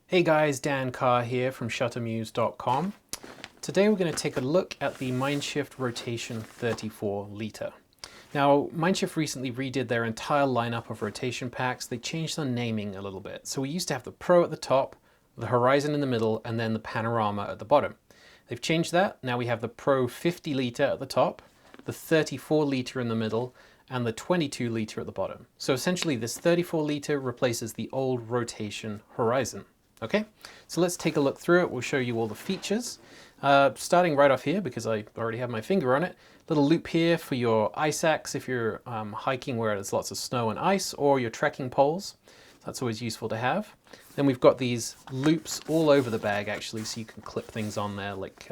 Hey guys, Dan Carr here from shuttermuse.com. Today we're going to take a look at the MindShift Rotation 34 liter. Now, MindShift recently redid their entire lineup of rotation packs. They changed the naming a little bit. So we used to have the Pro at the top, the Horizon in the middle, and then the Panorama at the bottom. They've changed that. Now we have the Pro 50 liter at the top, the 34 liter in the middle, and the 22 liter at the bottom. So essentially this 34 liter replaces the old Rotation Horizon. Okay, so let's take a look through it. We'll show you all the features. Starting right off here, because I already have my finger on it, little loop here for your ice axe if you're hiking where there's lots of snow and ice, or your trekking poles. That's always useful to have. Then we've got these loops all over the bag actually, so you can clip things on there like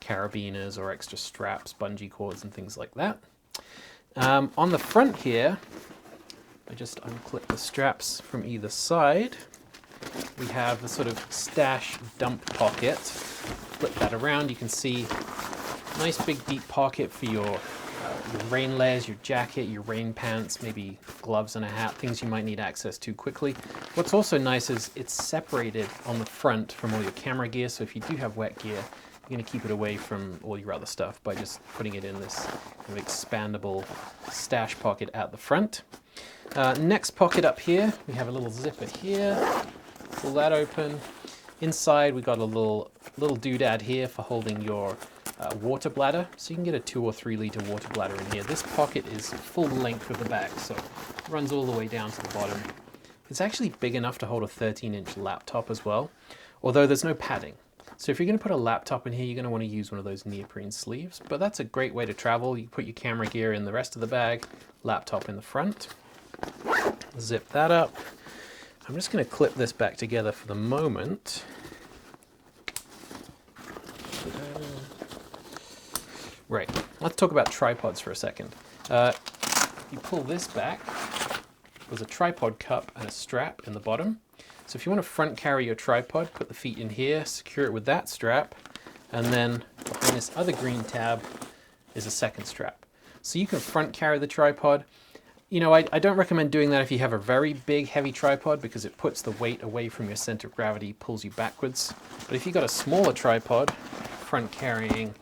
carabiners or extra straps, bungee cords and things like that. On the front here, I just unclip the straps from either side. We have the sort of stash dump pocket. Flip that around, you can see nice big deep pocket for your rain layers, your jacket, your rain pants, maybe gloves and a hat, things you might need access to quickly. What's also nice is it's separated on the front from all your camera gear, so if you do have wet gear, you're going to keep it away from all your other stuff by just putting it in this kind of expandable stash pocket at the front. Next pocket up here, we have a little zipper here. Pull that open. Inside we got a little doodad here for holding your water bladder. So you can get a 2 or 3 liter water bladder in here. This pocket is full length of the bag, so it runs all the way down to the bottom. It's actually big enough to hold a 13-inch laptop as well, although there's no padding. So if you're going to put a laptop in here, you're going to want to use one of those neoprene sleeves, but that's a great way to travel. You put your camera gear in the rest of the bag, laptop in the front. Zip that up. I'm just going to clip this back together for the moment. Right, let's talk about tripods for a second. You pull this back, there's a tripod cup and a strap in the bottom. So if you want to front carry your tripod, put the feet in here, secure it with that strap, and then behind this other green tab is a second strap. So you can front carry the tripod. You know, I don't recommend doing that if you have a very big, heavy tripod because it puts the weight away from your center of gravity, pulls you backwards. But if you've got a smaller tripod, front carrying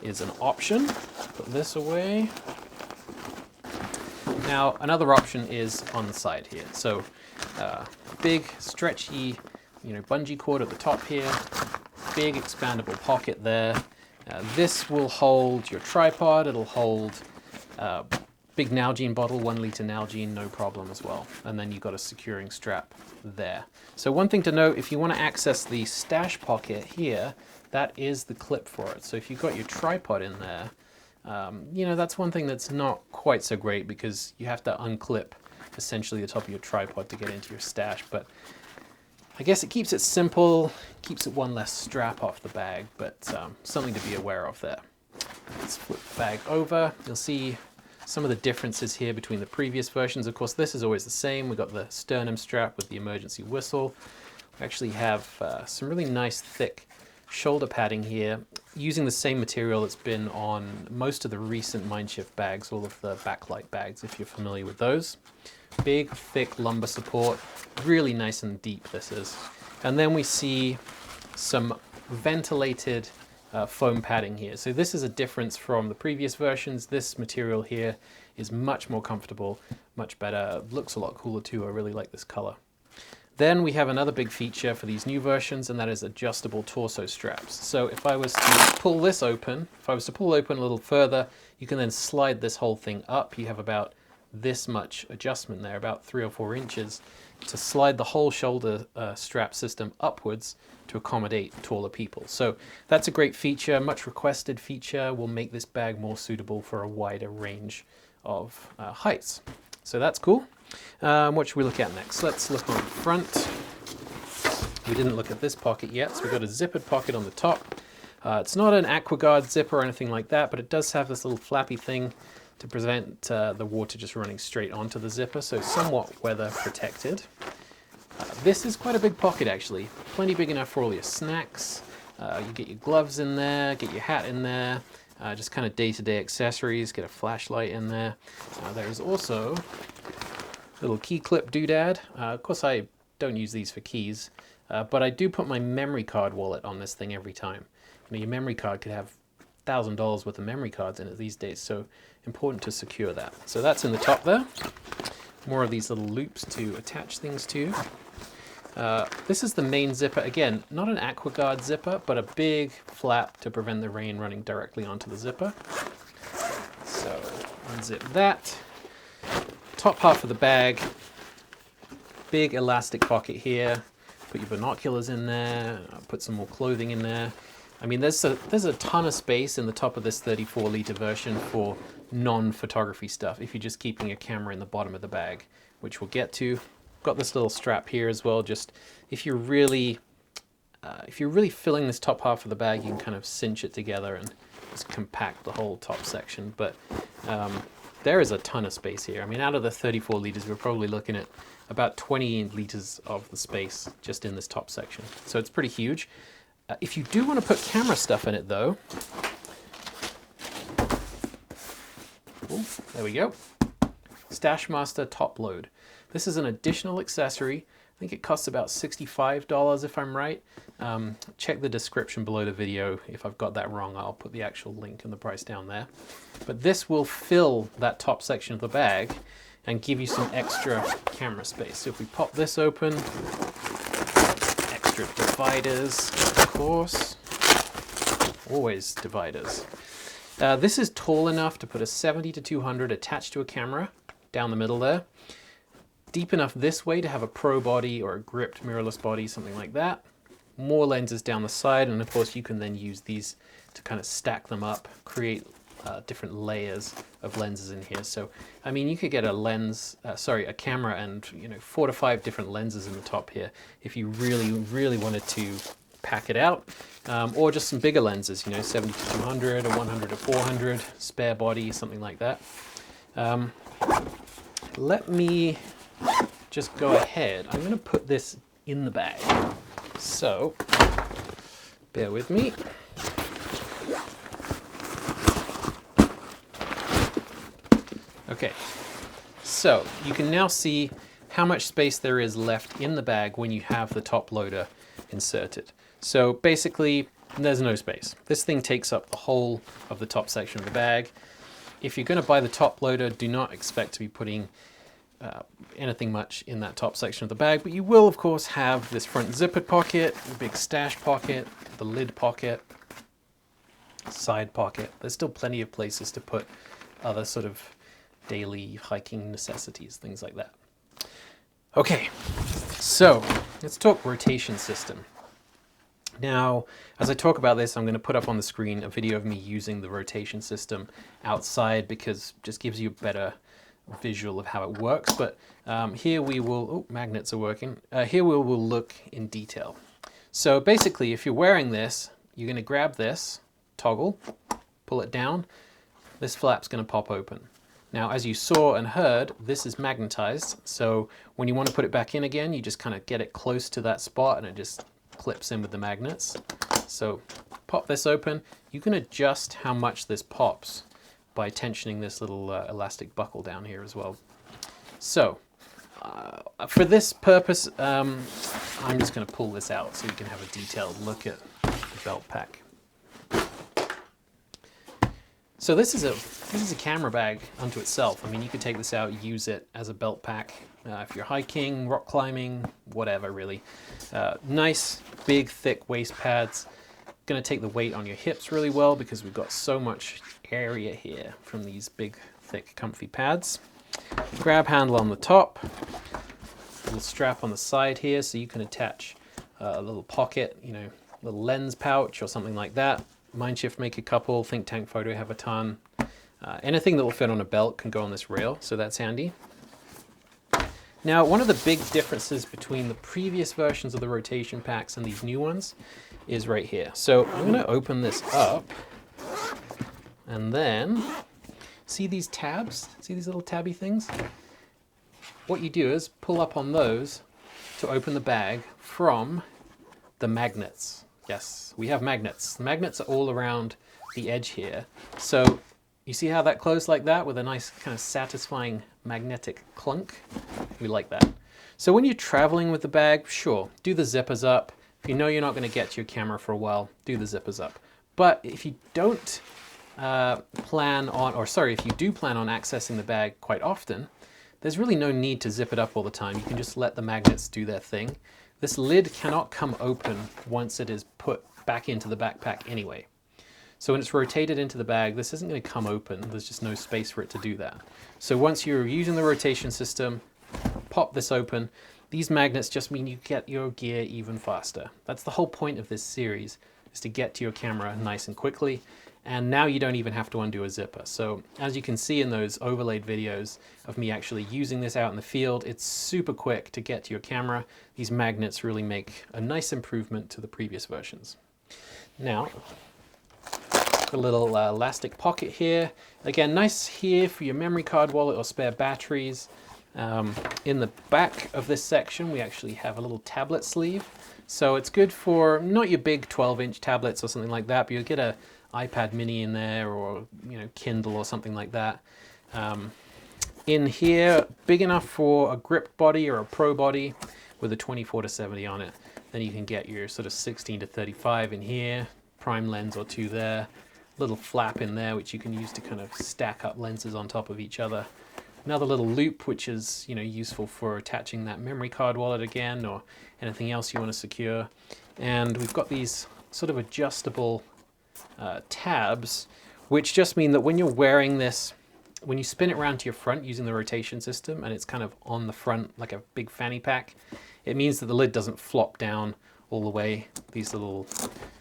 is an option. Put this away. Now, another option is on the side here. So, big, stretchy, bungee cord at the top here, big expandable pocket there. This will hold your tripod. It'll hold big Nalgene bottle, 1 liter Nalgene, no problem as well. And then you've got a securing strap there. So one thing to note, if you want to access the stash pocket here, that is the clip for it. So if you've got your tripod in there, that's one thing that's not quite so great because you have to unclip essentially the top of your tripod to get into your stash. But I guess it keeps it simple, keeps it one less strap off the bag, but something to be aware of there. Let's flip the bag over. You'll see some of the differences here between the previous versions. Of course, this is always the same. We've got the sternum strap with the emergency whistle. We actually have some really nice thick shoulder padding here, using the same material that's been on most of the recent MindShift bags, all of the backlight bags, if you're familiar with those. Big, thick lumbar support, really nice and deep this is. And then we see some ventilated foam padding here. So this is a difference from the previous versions. This material here is much more comfortable, much better, looks a lot cooler too. I really like this color. Then we have another big feature for these new versions, and that is adjustable torso straps. So if I was to pull this open, a little further, you can then slide this whole thing up. You have about this much adjustment there, about 3 or 4 inches, to slide the whole shoulder strap system upwards to accommodate taller people. So that's a great feature, much requested feature, will make this bag more suitable for a wider range of heights. So that's cool. What should we look at next? Let's look on the front. We didn't look at this pocket yet, so we've got a zippered pocket on the top. It's not an AquaGuard zipper or anything like that, but it does have this little flappy thing to prevent the water just running straight onto the zipper, so somewhat weather protected. This is quite a big pocket actually, plenty big enough for all your snacks. You get your gloves in there, get your hat in there, just kind of day-to-day accessories, get a flashlight in there. There's also a little key clip doodad. Of course I don't use these for keys, but I do put my memory card wallet on this thing every time. You know, your memory card could have $1,000 worth of memory cards in it these days, so important to secure that. So that's in the top there. More of these little loops to attach things to. This is the main zipper. Again, not an AquaGuard zipper, but a big flap to prevent the rain running directly onto the zipper. So unzip that. Top half of the bag, big elastic pocket here. Put your binoculars in there, put some more clothing in there. I mean, there's a ton of space in the top of this 34-liter version for non-photography stuff if you're just keeping a camera in the bottom of the bag, which we'll get to. Got this little strap here as well, just if you're really filling this top half of the bag, you can kind of cinch it together and just compact the whole top section. But there is a ton of space here. I mean, out of the 34 liters, we're probably looking at about 20 liters of the space just in this top section. So it's pretty huge. If you do want to put camera stuff in it though, ooh, there we go. Stashmaster top load. This is an additional accessory. I think it costs about $65 if I'm right. Check the description below the video. If I've got that wrong, I'll put the actual link and the price down there. But this will fill that top section of the bag and give you some extra camera space. So if we pop this open, extra dividers, of course. Always dividers. This is tall enough to put a 70-200 attached to a camera down the middle there. Deep enough this way to have a pro body or a gripped mirrorless body, something like that. More lenses down the side, and of course you can then use these to kind of stack them up, create different layers of lenses in here. So, I mean, you could get a camera and 4 to 5 different lenses in the top here if you really wanted to pack it out, or just some bigger lenses, 70-200 or 100-400, spare body, something like that. Let me just go ahead. I'm going to put this in the bag. So, bear with me. Okay, so you can now see how much space there is left in the bag when you have the top loader inserted. So basically, there's no space. This thing takes up the whole of the top section of the bag. If you're going to buy the top loader, do not expect to be putting anything much in that top section of the bag, but you will of course have this front zippered pocket, the big stash pocket, the lid pocket, side pocket. There's still plenty of places to put other sort of daily hiking necessities, things like that. Okay, so let's talk rotation system. Now, as I talk about this, I'm going to put up on the screen a video of me using the rotation system outside because it just gives you a better visual of how it works. But here we will, oh, magnets are working. Here we will look in detail. So basically, if you're wearing this, you're going to grab this toggle, pull it down. This flap's going to pop open. Now, as you saw and heard, this is magnetized. So when you want to put it back in again, you just kind of get it close to that spot and it just clips in with the magnets. So pop this open. You can adjust how much this pops by tensioning this little elastic buckle down here as well. So for this purpose, I'm just going to pull this out so you can have a detailed look at the belt pack. So this is a camera bag unto itself. I mean, you could take this out, use it as a belt pack if you're hiking, rock climbing, whatever really. Nice, big, thick waist pads. Going to take the weight on your hips really well because we've got so much area here from these big, thick, comfy pads. Grab handle on the top. Little strap on the side here so you can attach a little pocket, little lens pouch or something like that. MindShift make a couple, Think Tank Photo have a ton. Anything that will fit on a belt can go on this rail, so that's handy. Now, one of the big differences between the previous versions of the rotation packs and these new ones is right here. So I'm going to open this up and then see these tabs? See these little tabby things? What you do is pull up on those to open the bag from the magnets. Yes, we have magnets. The magnets are all around the edge here. So you see how that closed like that with a nice kind of satisfying magnetic clunk? We like that. So when you're traveling with the bag, sure, do the zippers up. If you know you're not going to get to your camera for a while, do the zippers up. But if you don't plan on, or sorry, if you do plan on accessing the bag quite often, there's really no need to zip it up all the time. You can just let the magnets do their thing. This lid cannot come open once it is put back into the backpack anyway. So when it's rotated into the bag, this isn't going to come open. There's just no space for it to do that. So once you're using the rotation system, pop this open. These magnets just mean you get your gear even faster. That's the whole point of this series, is to get to your camera nice and quickly. And now you don't even have to undo a zipper. So as you can see in those overlaid videos of me actually using this out in the field, it's super quick to get to your camera. These magnets really make a nice improvement to the previous versions. Now, a little elastic pocket here. Again, nice here for your memory card wallet or spare batteries. In the back of this section, we actually have a little tablet sleeve. So it's good for not your big 12-inch tablets or something like that, but you'll get a iPad mini in there, or Kindle or something like that. In here, big enough for a grip body or a pro body with a 24-70 on it. Then you can get your sort of 16-35 in here, prime lens or two there, little flap in there which you can use to kind of stack up lenses on top of each other. Another little loop which is useful for attaching that memory card wallet again, or anything else you want to secure. And we've got these sort of adjustable tabs, which just mean that when you're wearing this, when you spin it around to your front using the rotation system and it's kind of on the front like a big fanny pack, it means that the lid doesn't flop down all the way. These little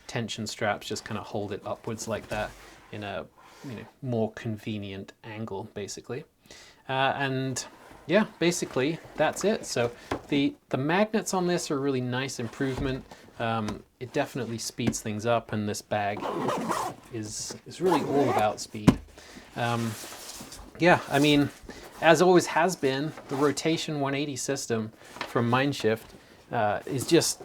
tension straps just kind of hold it upwards like that in a more convenient angle, basically. And yeah, basically that's it. So the magnets on this are a really nice improvement. It definitely speeds things up, and this bag is really all about speed. Yeah, I mean, as always has been, the Rotation 180 system from MindShift is just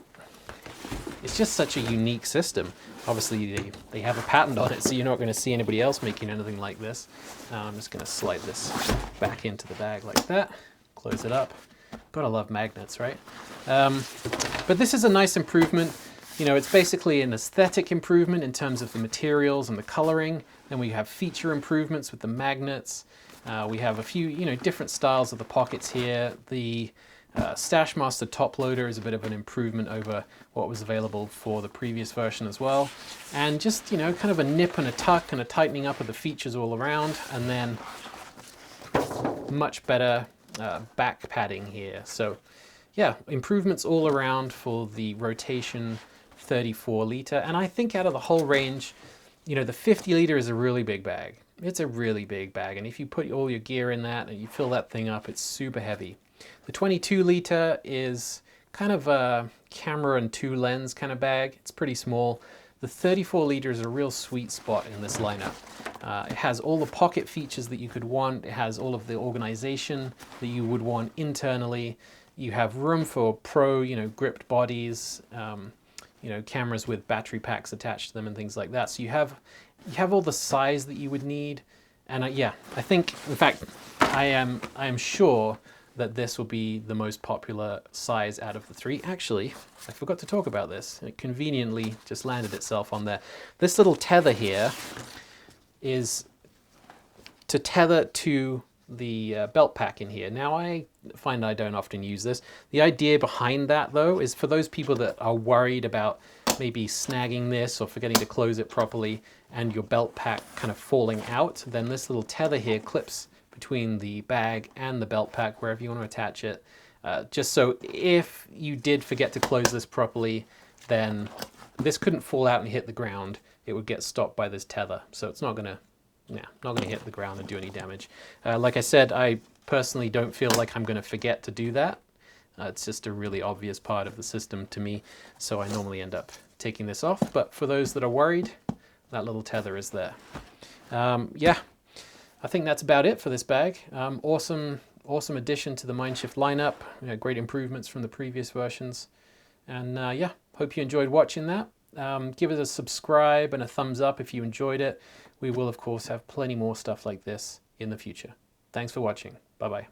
such a unique system. Obviously, they have a patent on it, so you're not going to see anybody else making anything like this. I'm just going to slide this back into the bag like that, close it up. Gotta love magnets, right? But this is a nice improvement. It's basically an aesthetic improvement in terms of the materials and the coloring. Then we have feature improvements with the magnets. We have a few, different styles of the pockets here. The Stash Master top loader is a bit of an improvement over what was available for the previous version as well. And just, kind of a nip and a tuck and a tightening up of the features all around. And then much better back padding here. So yeah, improvements all around for the Rotation 34 liter. And I think out of the whole range, the 50 liter is a really big bag. It's a really big bag. And if you put all your gear in that and you fill that thing up, it's super heavy. The 22 liter is kind of a camera and 2 lens kind of bag. It's pretty small. The 34 liter is a real sweet spot in this lineup. It has all the pocket features that you could want. It has all of the organization that you would want internally. You have room for pro, gripped bodies, cameras with battery packs attached to them and things like that. So you have all the size that you would need. And yeah, I think, in fact, I am sure that this will be the most popular size out of the 3. Actually, I forgot to talk about this. It conveniently just landed itself on there. This little tether here is to tether to the belt pack in here. Now, I find I don't often use this. The idea behind that, though, is for those people that are worried about maybe snagging this or forgetting to close it properly and your belt pack kind of falling out, then this little tether here clips between the bag and the belt pack, wherever you want to attach it. Just so if you did forget to close this properly, then this couldn't fall out and hit the ground. It would get stopped by this tether. So it's not gonna hit the ground and do any damage. Like I said, I personally don't feel like I'm gonna forget to do that. It's just a really obvious part of the system to me. So I normally end up taking this off. But for those that are worried, that little tether is there. Yeah. I think that's about it for this bag. Awesome addition to the MindShift lineup. Great improvements from the previous versions. And yeah, hope you enjoyed watching that. Give it a subscribe and a thumbs up if you enjoyed it. We will, of course, have plenty more stuff like this in the future. Thanks for watching. Bye-bye.